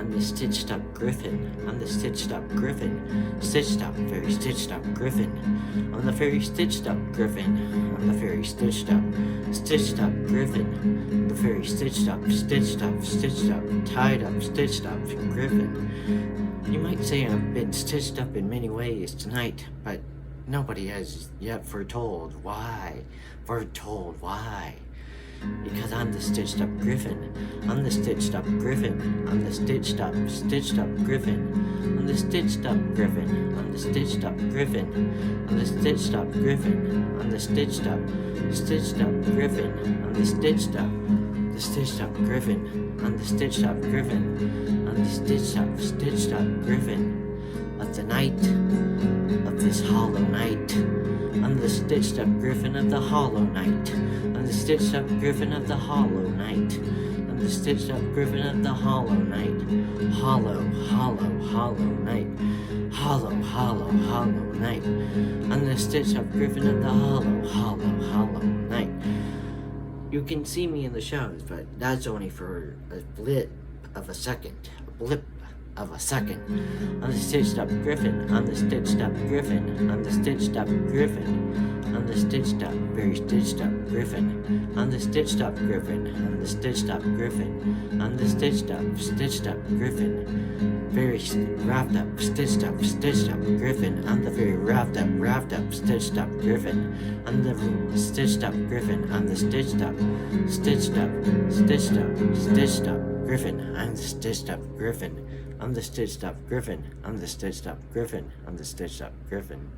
I'm the stitched up griffin. I'm the stitched up griffin. Stitched up, very stitched up griffin. I'm the very stitched up griffin. I'm the very stitched up griffin. The very stitched up, tied up, stitched up griffin. You might say I've been stitched up in many ways tonight, but nobody has yet foretold why. Because I'm the stitched up griffin. I'm the stitched up griffin. I'm the stitched up griffin. I'm the stitched up griffin. I'm the stitched up griffin. I'm the stitched up griffin. I'm the stitched up griffin. I'm the stitched up griffin. I'm the stitched up griffin. I'm the stitched up griffin. Of the night, of this hollow night. I'm the stitched up griffin of the hollow night. I'm the stitched up griffin of the hollow night. I'm the stitched up griffin of the hollow night. Hollow night. Hollow night. I'm the stitched up griffin of the hollow night. You can see me in the shows, but that's only for a blip of a second. I'm the stitched up griffin. I'm the stitched up griffin. I'm the stitched up griffin. I'm the stitched up, very stitched up griffin. I'm the stitched up griffin. I'm the stitched up griffin. I'm the stitched up griffin. Very wrapped up, stitched up griffin. I'm the very wrapped up, stitched up griffin. I'm the stitched up griffin. I'm the stitched up griffin. I'm the stitched up griffin. I'm the stitched up griffin. I'm the stitched up griffin. I'm the stitched up griffin.